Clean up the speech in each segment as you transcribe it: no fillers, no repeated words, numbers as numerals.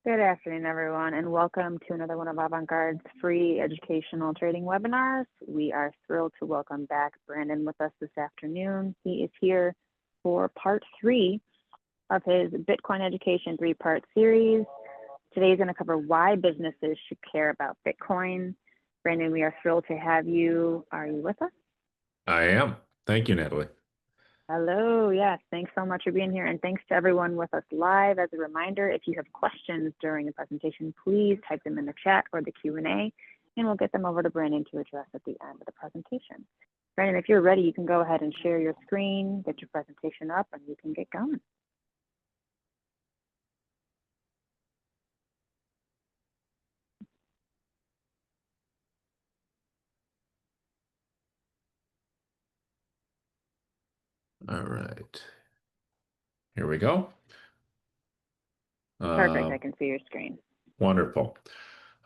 Good afternoon, everyone, and welcome to another one of Avant-Garde's free educational trading webinars. We are thrilled to welcome back Brandon with us this afternoon. He is here for part 3 of his Bitcoin Education 3-part series. Today is going to cover why businesses should care about Bitcoin. Brandon, we are thrilled to have you. Are you with us? I am. Thank you, Natalie. Hello, yes, thanks so much for being here, and thanks to everyone with us live. As a reminder, if you have questions during the presentation, please type them in the chat or the Q&A, and we'll get them over to Brandon to address at the end of the presentation. Brandon, if you're ready, you can go ahead and share your screen, get your presentation up, and you can get going. All right. Here we go. Perfect, I can see your screen. Wonderful.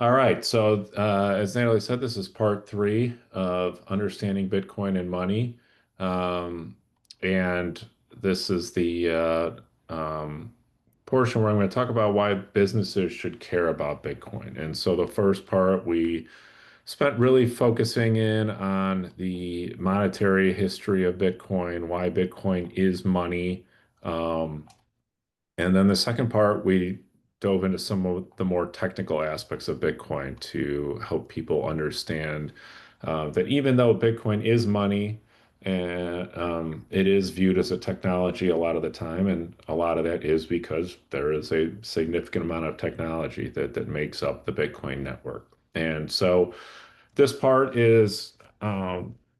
All right. So, as Natalie said, this is part 3 of understanding Bitcoin and money. Um, and this is the portion where I'm going to talk about why businesses should care about Bitcoin. And so the first part, we spent really focusing in on the monetary history of Bitcoin, why Bitcoin is money. Um, and then the second part, we dove into some of the more technical aspects of Bitcoin to help people understand that even though Bitcoin is money, and it is viewed as a technology a lot of the time, and a lot of that is because there is a significant amount of technology that makes up the Bitcoin network. And so this part is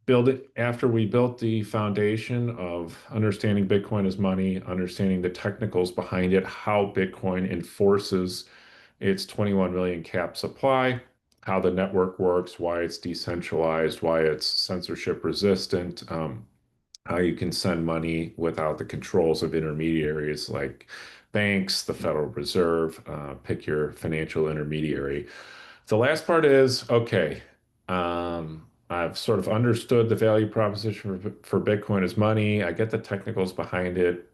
build it after we built the foundation of understanding Bitcoin as money, understanding the technicals behind it, how Bitcoin enforces its 21 million cap supply, how the network works, why it's decentralized, why it's censorship resistant, how you can send money without the controls of intermediaries like banks, the Federal Reserve, pick your financial intermediary. The last part is, okay, I've sort of understood the value proposition for Bitcoin as money. I get the technicals behind it.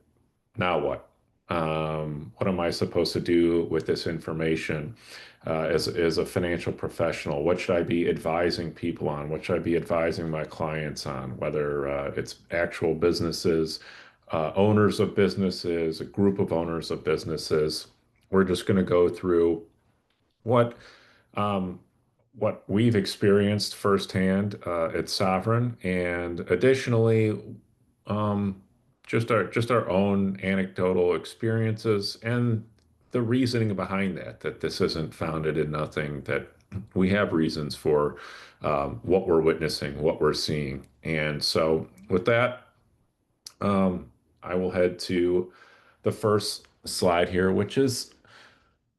Now what? What am I supposed to do with this information as a financial professional? What should I be advising people on? What should I be advising my clients on? Whether it's actual businesses, owners of businesses, a group of owners of businesses. We're just going to go through what um, what we've experienced firsthand at Sovereign, and additionally, um, just our own anecdotal experiences and the reasoning behind that. That this isn't founded in nothing. That we have reasons for what we're witnessing, what we're seeing, and so with that, I will head to the first slide here, which is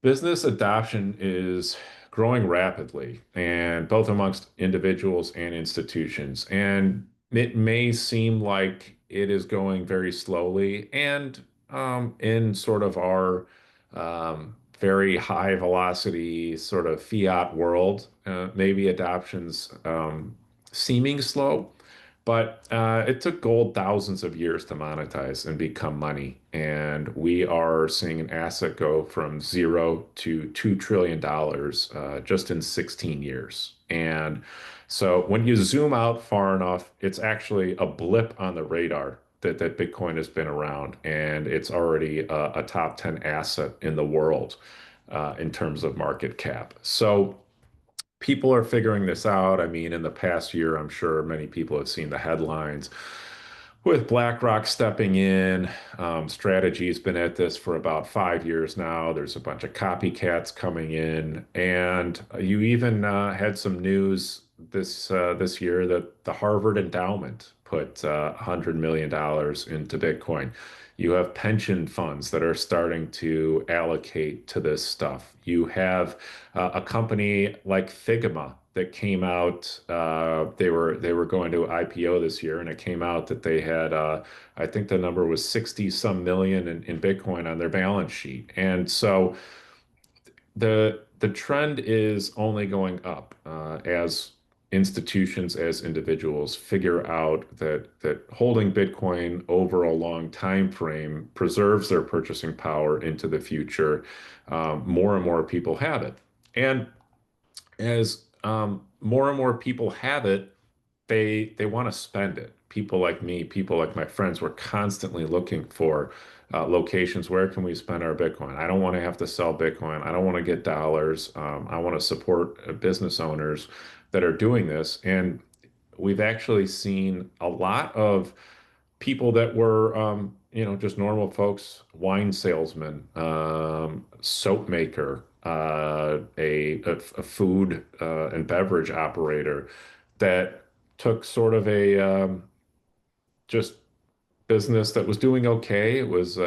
business adoption is growing rapidly, and both amongst individuals and institutions. And it may seem like it is going very slowly, and in sort of our very high velocity sort of fiat world, maybe adoption's seeming slow. But it took gold thousands of years to monetize and become money. And we are seeing an asset go from zero to $2 trillion just in 16 years. And so when you zoom out far enough, it's actually a blip on the radar that Bitcoin has been around. And it's already a top 10 asset in the world in terms of market cap. So people are figuring this out. I mean, in the past year, I'm sure many people have seen the headlines with BlackRock stepping in. Strategy's been at this for about 5 years now. There's a bunch of copycats coming in, and you even had some news this year that the Harvard Endowment put $100 million into Bitcoin. You have pension funds that are starting to allocate to this stuff. You have a company like Figma that came out. They were going to IPO this year, and it came out that they had I think the number was 60 some million in Bitcoin on their balance sheet. And so the trend is only going up as institutions as individuals figure out that holding Bitcoin over a long time frame preserves their purchasing power into the future, more and more people have it. And as more and more people have it, they want to spend it. People like me, people like my friends, we're constantly looking for locations. Where can we spend our Bitcoin? I don't want to have to sell Bitcoin. I don't want to get dollars. I want to support business owners that are doing this. And we've actually seen a lot of people that were, just normal folks, wine salesman, soap maker, a food and beverage operator that took sort of a just business that was doing okay. It was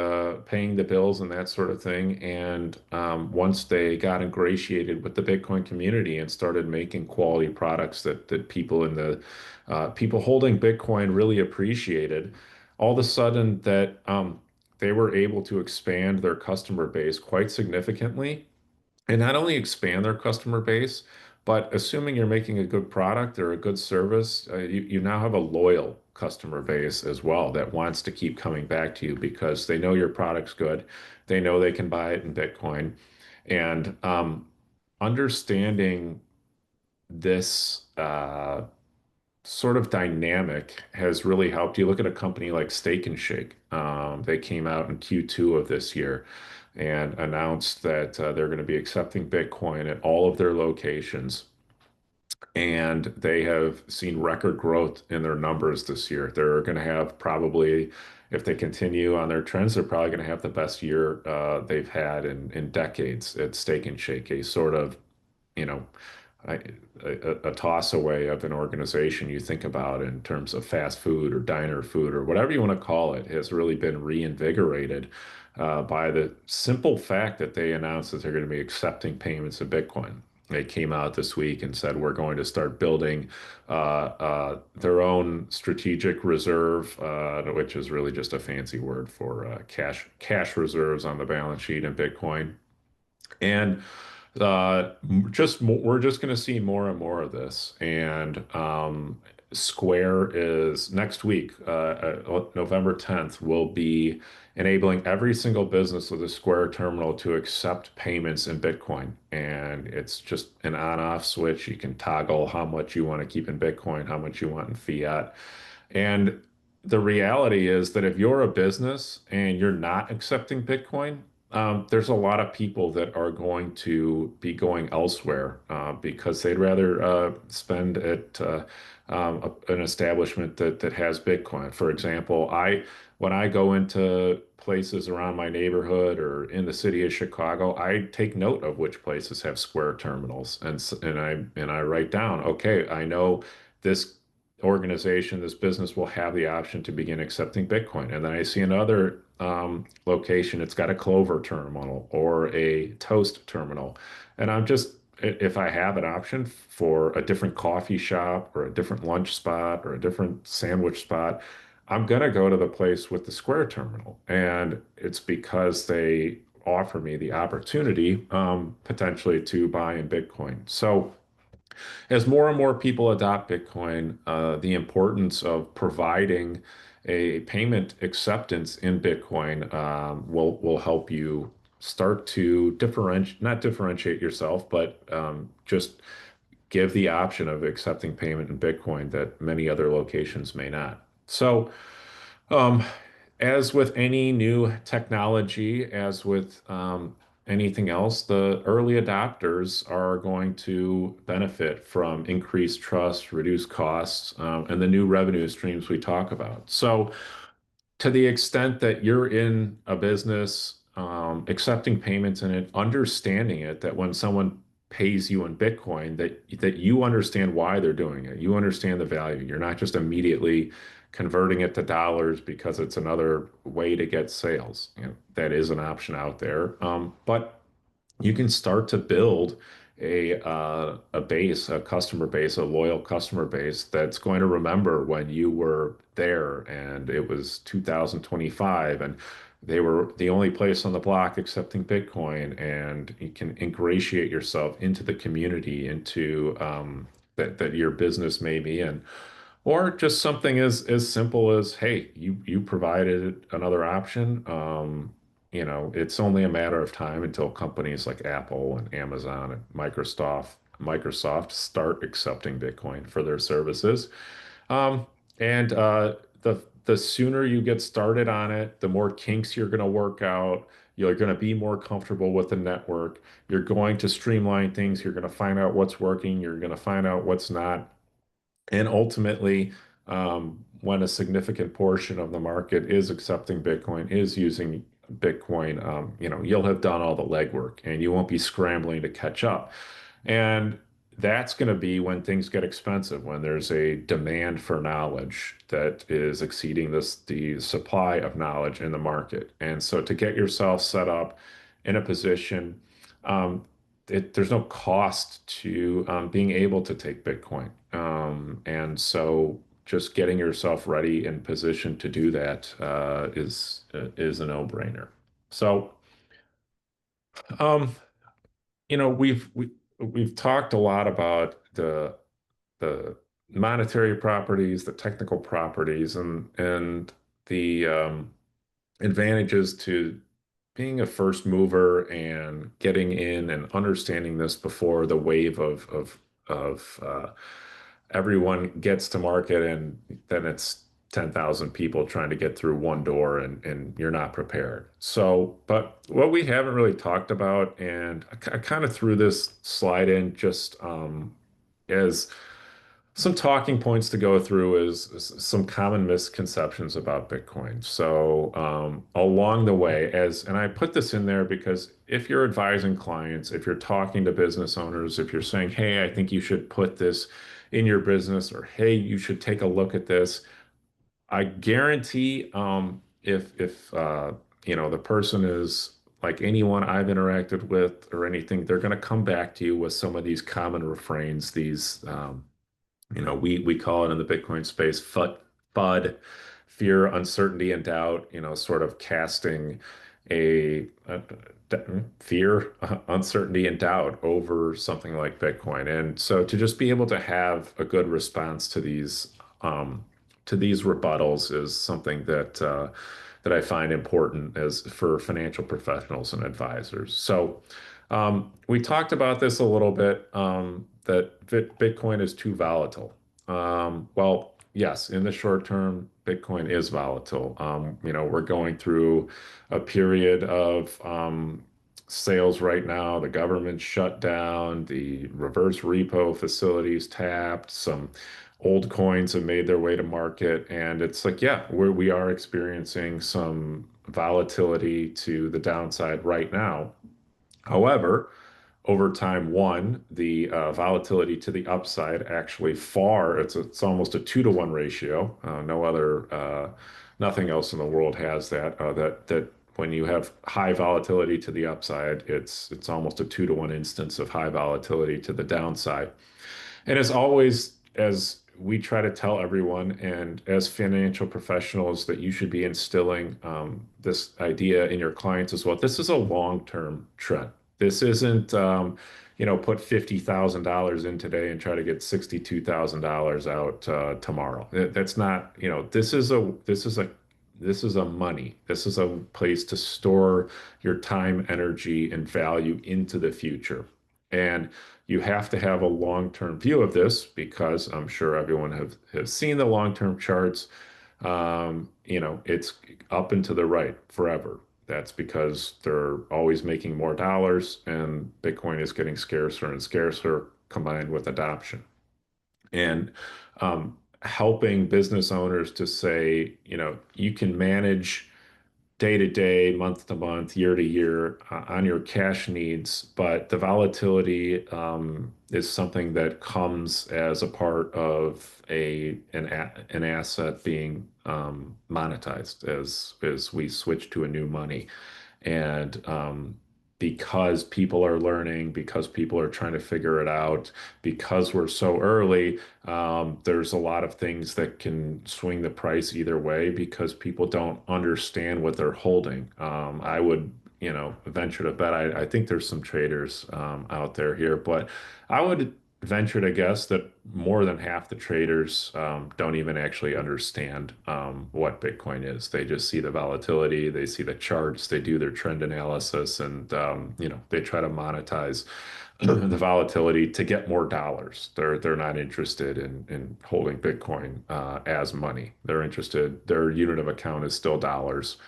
paying the bills and that sort of thing. And once they got ingratiated with the Bitcoin community and started making quality products that people in the people holding Bitcoin really appreciated, all of a sudden that they were able to expand their customer base quite significantly and not only expand their customer base, but assuming you're making a good product or a good service, you now have a loyal customer base as well that wants to keep coming back to you because they know your product's good. They know they can buy it in Bitcoin. And understanding this sort of dynamic has really helped. You look at a company like Steak and Shake. They came out in Q2 of this year and announced that they're going to be accepting Bitcoin at all of their locations. And they have seen record growth in their numbers this year. They're going to have probably, if they continue on their trends, they're probably going to have the best year they've had in decades at Steak and Shake, a sort of, you know, I, a toss away of an organization you think about in terms of fast food or diner food or whatever you want to call it has really been reinvigorated by the simple fact that they announced that they're going to be accepting payments in Bitcoin. They came out this week and said we're going to start building their own strategic reserve, which is really just a fancy word for cash reserves on the balance sheet in Bitcoin. And we're just going to see more and more of this. And Square is next week, November 10th, will be enabling every single business with a Square terminal to accept payments in Bitcoin. And it's just an on-off switch. You can toggle how much you want to keep in Bitcoin, how much you want in fiat. And the reality is that if you're a business and you're not accepting Bitcoin, there's a lot of people that are going to be going elsewhere because they'd rather spend at an establishment that has Bitcoin. For example, when I go into places around my neighborhood or in the city of Chicago, I take note of which places have Square terminals, and I write down, okay, I know this organization, this business will have the option to begin accepting Bitcoin. And then I see another location, it's got a Clover terminal or a Toast terminal. And if I have an option for a different coffee shop or a different lunch spot or a different sandwich spot, I'm going to go to the place with the Square terminal. And it's because they offer me the opportunity potentially to buy in Bitcoin. So, as more and more people adopt Bitcoin, the importance of providing a payment acceptance in Bitcoin will help you start to not differentiate yourself, but just give the option of accepting payment in Bitcoin that many other locations may not. So, um, as with any new technology, as with anything else, the early adopters are going to benefit from increased trust, reduced costs, and the new revenue streams we talk about. So, to the extent that you're in a business, accepting payments in it, understanding it, that when someone pays you in Bitcoin, that you understand why they're doing it. You understand the value. You're not just immediately converting it to dollars because it's another way to get sales. That is an option out there. But you can start to build a customer base, a loyal customer base that's going to remember when you were there and it was 2025 and they were the only place on the block accepting Bitcoin, and you can ingratiate yourself into the community, into that your business may be in. Or just something as simple as, hey, you provided another option. It's only a matter of time until companies like Apple and Amazon and Microsoft start accepting Bitcoin for their services. And the sooner you get started on it, the more kinks you're going to work out. You're going to be more comfortable with the network. You're going to streamline things. You're going to find out what's working. You're going to find out what's not. And ultimately, when a significant portion of the market is accepting Bitcoin, is using Bitcoin, you'll have done all the legwork and you won't be scrambling to catch up. And that's going to be when things get expensive, when there's a demand for knowledge that is exceeding the supply of knowledge in the market. And so to get yourself set up in a position, um, there's no cost to being able to take Bitcoin. And so just getting yourself ready and positioned to do that is a no-brainer. So, um, we've talked a lot about the monetary properties, the technical properties, and the advantages to being a first mover and getting in and understanding this before the wave of everyone gets to market, and then it's 10,000 people trying to get through one door, and you're not prepared. So, but what we haven't really talked about, and I kind of threw this slide in just as some talking points to go through is some common misconceptions about Bitcoin. So, along the way, and I put this in there because if you're advising clients, if you're talking to business owners, if you're saying, hey, I think you should put this in your business, or hey, you should take a look at this, I guarantee, if the person is like anyone I've interacted with or anything, they're going to come back to you with some of these common refrains, these we call it in the Bitcoin space FUD, fear, uncertainty, and doubt, sort of casting fear, uncertainty, and doubt over something like Bitcoin. And so to just be able to have a good response to these rebuttals is something that I find important as for financial professionals and advisors. So we talked about this a little bit, that Bitcoin is too volatile. Well, yes, in the short term, Bitcoin is volatile. We're going through a period of sales right now. The government shut down, the reverse repo facilities tapped, some old coins have made their way to market, and it's like, yeah, we are experiencing some volatility to the downside right now. However, over time, one, the volatility to the upside actually it's almost a 2-to-1 ratio. Nothing else in the world has that. That when you have high volatility to the upside, it's almost a 2-to-1 instance of high volatility to the downside. And as always, as we try to tell everyone, and as financial professionals, that you should be instilling this idea in your clients as well. This is a long-term trend. This isn't, put $50,000 in today and try to get $62,000 out tomorrow. That's not, this is a money. This is a place to store your time, energy, and value into the future. And you have to have a long-term view of this because I'm sure everyone has seen the long-term charts. It's up and to the right forever. That's because they're always making more dollars, and Bitcoin is getting scarcer and scarcer combined with adoption. And helping business owners to say, you can manage day to day, month to month, year to year on your cash needs, but the volatility is something that comes as a part of an asset being monetized as we switch to a new money. And because people are learning, because people are trying to figure it out, because we're so early, there's a lot of things that can swing the price either way because people don't understand what they're holding. I would, venture to bet. I think there's some traders out there here, but I would venture to guess that more than half the traders don't even actually understand what Bitcoin is. They just see the volatility, they see the charts, they do their trend analysis, and they try to monetize the volatility to get more dollars. They're not interested in holding Bitcoin as money. They're interested, their unit of account is still dollars,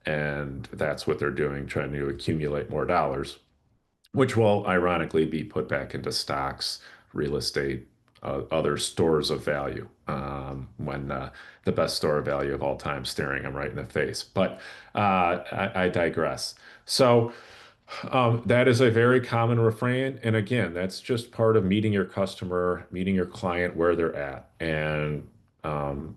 and that's what they're doing, trying to accumulate more dollars, which will ironically be put back into stocks, real estate, other stores of value, when the best store of value of all time staring them right in the face. But I digress. So that is a very common refrain. And again, that's just part of meeting your customer, meeting your client where they're at, and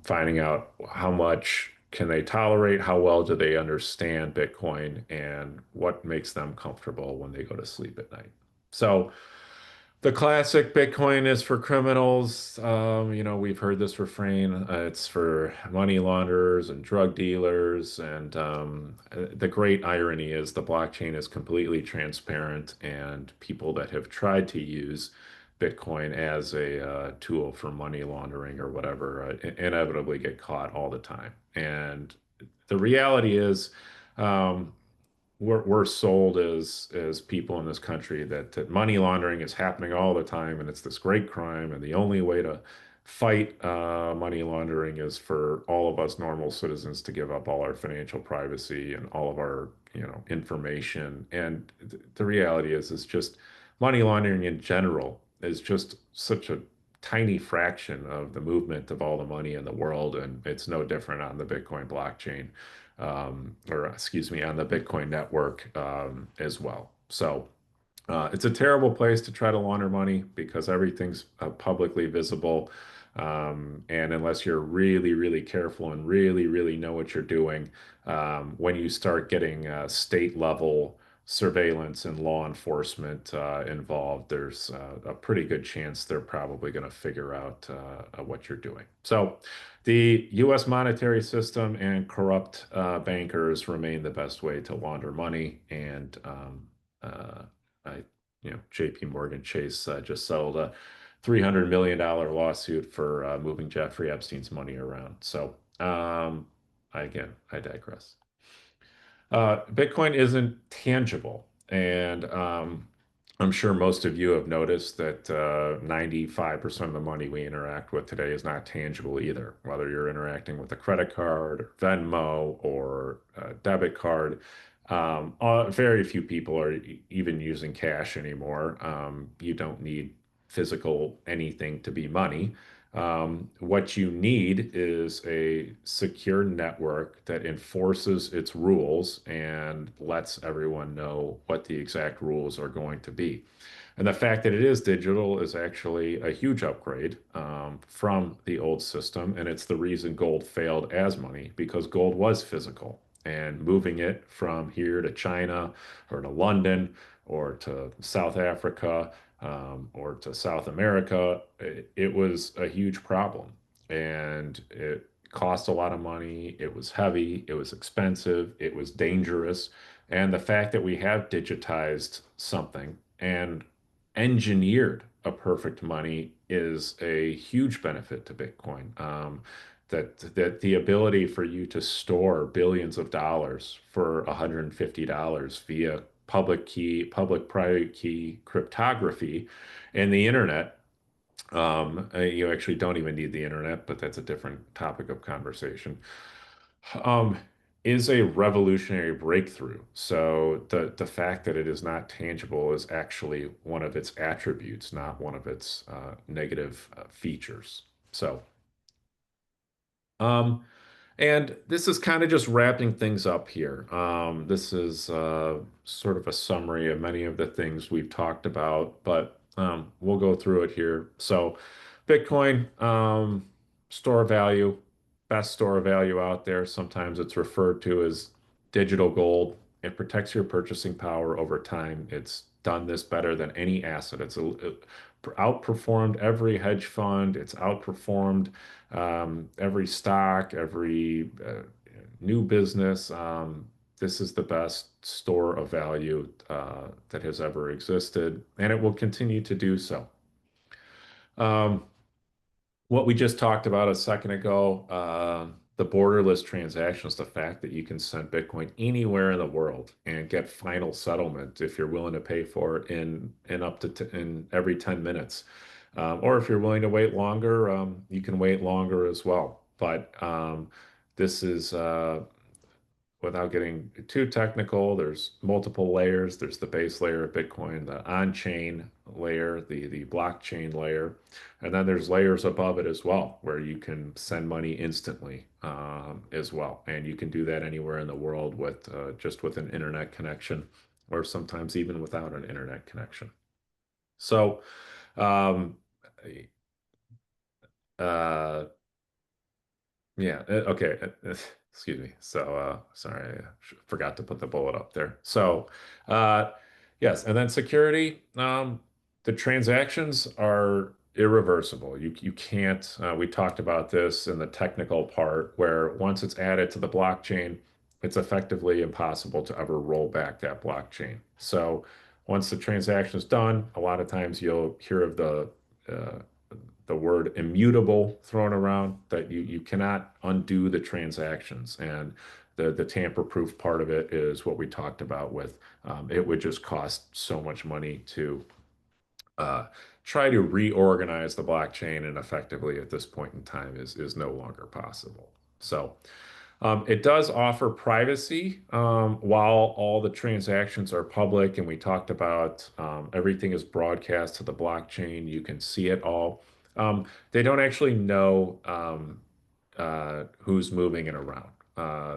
finding out how much can they tolerate, how well do they understand Bitcoin, and what makes them comfortable when they go to sleep at night. So the classic Bitcoin is for criminals. We've heard this refrain. It's for money launderers and drug dealers. And the great irony is the blockchain is completely transparent, and people that have tried to use Bitcoin as a tool for money laundering or whatever inevitably get caught all the time. And the reality is, um, we're sold as people in this country that money laundering is happening all the time and it's this great crime, and the only way to fight money laundering is for all of us normal citizens to give up all our financial privacy and all of our information. And the reality is just money laundering in general is just such a tiny fraction of the movement of all the money in the world, and it's no different on the Bitcoin blockchain, or excuse me, on the Bitcoin network as well. So it's a terrible place to try to launder money because everything's publicly visible. And unless you're really, really careful and really, really know what you're doing, when you start getting state level surveillance and law enforcement involved, there's a pretty good chance they're probably going to figure out what you're doing. So the US monetary system and corrupt bankers remain the best way to launder money. And I, JP Morgan Chase just settled a $300 million lawsuit for moving Jeffrey Epstein's money around. So I digress. Bitcoin isn't tangible. And I'm sure most of you have noticed that 95% of the money we interact with today is not tangible either, whether you're interacting with a credit card, or Venmo, or a debit card. Very few people are even using cash anymore. You don't need physical anything to be money. What you need is a secure network that enforces its rules and lets everyone know what the exact rules are going to be. And the fact that it is digital is actually a huge upgrade from the old system. And it's the reason gold failed as money, because gold was physical. And moving it from here to China or to London or to South Africa or to South America, it was a huge problem. And it cost a lot of money. It was heavy. It was expensive. It was dangerous. And the fact that we have digitized something and engineered a perfect money is a huge benefit to Bitcoin. That the ability for you to store billions of dollars for $150 via public key, public private key cryptography and the internet. You actually don't even need the internet, but that's a different topic of conversation. Um, is a revolutionary breakthrough. So the fact that it is not tangible is actually one of its attributes, not one of its negative features. So, um, and this is kind of just wrapping things up here. This is sort of a summary of many of the things we've talked about, but we'll go through it here. So, Bitcoin, store of value, best store of value out there. Sometimes it's referred to as digital gold. It protects your purchasing power over time. It's done this better than any asset. It outperformed every hedge fund. It's outperformed every stock, every new business. This is the best store of value that has ever existed, and it will continue to do so. Um, what we just talked about a second ago, the borderless transactions, the fact that you can send Bitcoin anywhere in the world and get final settlement if you're willing to pay for it in up to t in every 10 minutes. Or if you're willing to wait longer, you can wait longer as well. But this is without getting too technical, there's multiple layers. There's the base layer of Bitcoin, the on-chain layer, the blockchain layer, and then there's layers above it as well, where you can send money instantly as well. And you can do that anywhere in the world with just with an internet connection, or sometimes even without an internet connection. So, um, uh, yeah. Okay. Excuse me. So, sorry, forgot to put the bullet up there. So, uh, yes, and then security. The transactions are irreversible. You can't. We talked about this in the technical part, where once it's added to the blockchain, it's effectively impossible to ever roll back that blockchain. So, once the transaction is done, a lot of times you'll hear of uh, the word immutable thrown around, that you cannot undo the transactions. And the tamper-proof part of it is what we talked about with it would just cost so much money to uh, try to reorganize the blockchain, and effectively at this point in time is no longer possible. So it does offer privacy while all the transactions are public, and we talked about everything is broadcast to the blockchain. You can see it all. They don't actually know who's moving it around.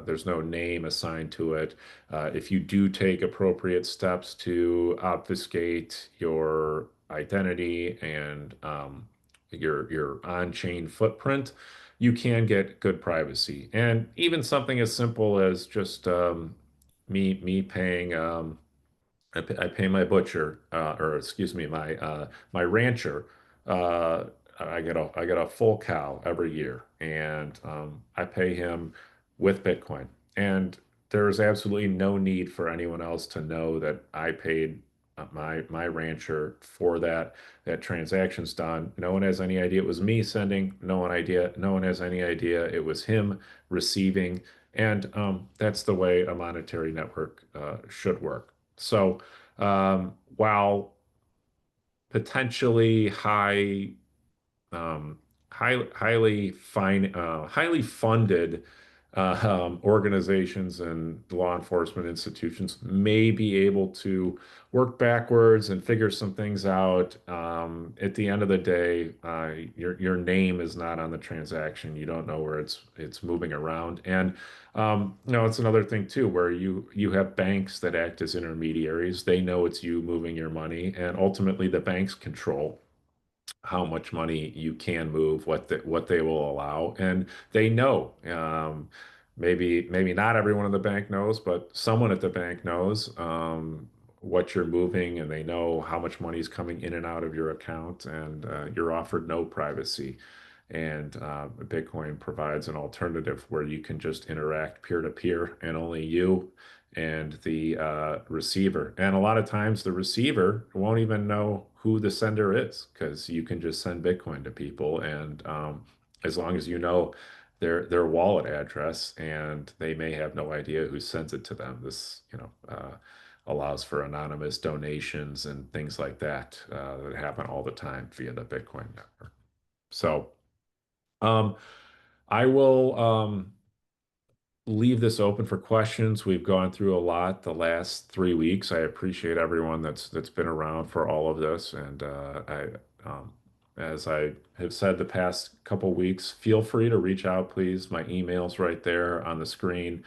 There's no name assigned to it. If you do take appropriate steps to obfuscate your identity and your on-chain footprint, you can get good privacy. And even something as simple as just me paying I pay my butcher, or excuse me, my rancher. Uh, I get a full cow every year, and I pay him with Bitcoin. And there's absolutely no need for anyone else to know that I paid my rancher for that transaction's done. No one has any idea it was me sending. No one has any idea it was him receiving. And that's the way a monetary network should work. So while potentially um, highly funded organizations and law enforcement institutions may be able to work backwards and figure some things out. At the end of the day, your name is not on the transaction. You don't know where it's moving around, and it's another thing too, where you have banks that act as intermediaries. They know it's you moving your money, and ultimately the banks control how much money you can move, what they will allow, and they know. Maybe not everyone in the bank knows, but someone at the bank knows what you're moving, and they know how much money is coming in and out of your account, and you're offered no privacy. And Bitcoin provides an alternative where you can just interact peer to peer, and only you and the receiver. And a lot of times the receiver won't even know who the sender is, because you can just send Bitcoin to people, and as long as you know their wallet address, and they may have no idea who sends it to them. This, allows for anonymous donations and things like that that happen all the time via the Bitcoin network. So um, I will. Leave this open for questions. We've gone through a lot the last 3 weeks. I appreciate everyone that's been around for all of this, and as I have said the past couple weeks, feel free to reach out, please. My email's right there on the screen.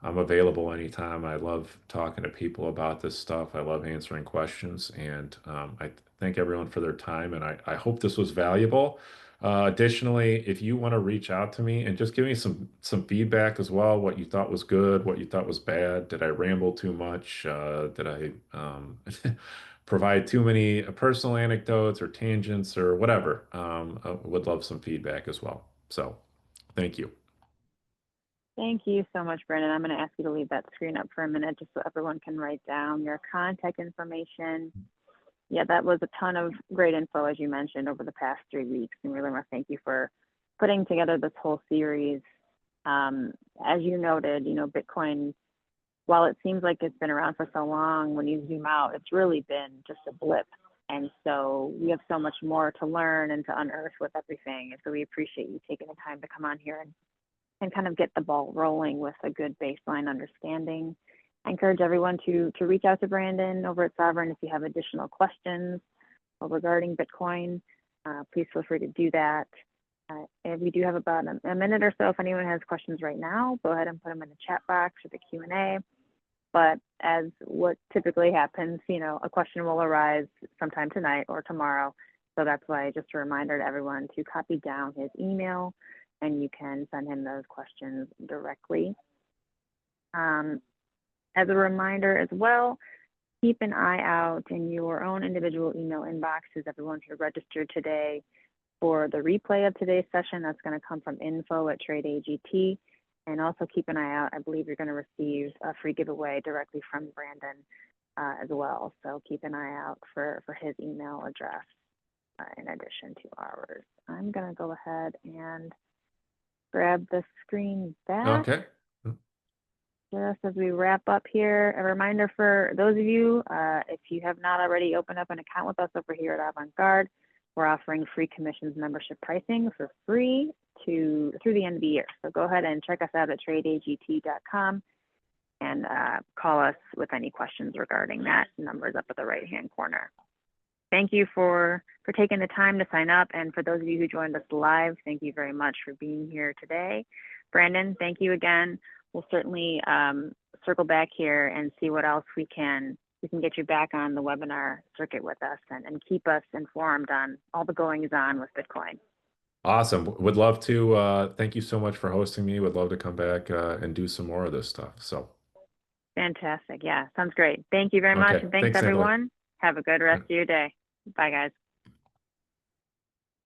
I'm available anytime. I love talking to people about this stuff. I love answering questions, and I thank everyone for their time, and I hope this was valuable. Additionally, if you want to reach out to me and just give me some feedback as well, what you thought was good, what you thought was bad, did I ramble too much? Did I provide too many personal anecdotes or tangents or whatever? I would love some feedback as well. So, thank you. Thank you so much, Brandon. I'm going to ask you to leave that screen up for a minute just so everyone can write down your contact information. Yeah, that was a ton of great info, as you mentioned, over the past 3 weeks. And really want to thank you for putting together this whole series. Um, as you noted, Bitcoin, while it seems like it's been around for so long, when you zoom out, it's really been just a blip. And so we have so much more to learn and to unearth with everything. And so we appreciate you taking the time to come on here and kind of get the ball rolling with a good baseline understanding. I encourage everyone to reach out to Brandon over at Sovereign if you have additional questions regarding Bitcoin. Please feel free to do that. And we do have about a minute or so. If anyone has questions right now, go ahead and put them in the chat box or the Q&A. But as what typically happens, a question will arise sometime tonight or tomorrow. So that's why just a reminder to everyone to copy down his email, and you can send him those questions directly. As a reminder as well, keep an eye out in your own individual email inboxes, everyone who registered today, for the replay of today's session. That's going to come from info@TradeAGT. And also keep an eye out. I believe you're going to receive a free giveaway directly from Brandon as well. So keep an eye out for his email address in addition to ours. I'm going to go ahead and grab the screen back. Okay. Just as we wrap up here, a reminder for those of you, if you have not already opened up an account with us over here at Avant-Garde, we're offering free commissions membership pricing for free through the end of the year. So go ahead and check us out at tradeagt.com and call us with any questions regarding that. Numbers up at the right-hand corner. Thank you for taking the time to sign up. And for those of you who joined us live, thank you very much for being here today. Brandon, thank you again. We'll certainly circle back here and see what else we can get you back on the webinar circuit with us and keep us informed on all the goings on with Bitcoin. Awesome. Would love to. Thank you so much for hosting me. Would love to come back and do some more of this stuff. So fantastic. Yeah, sounds great. Thank you very much. okay. And thanks Thanks, Natalie. everyone. Have a good rest of your day. Bye, guys.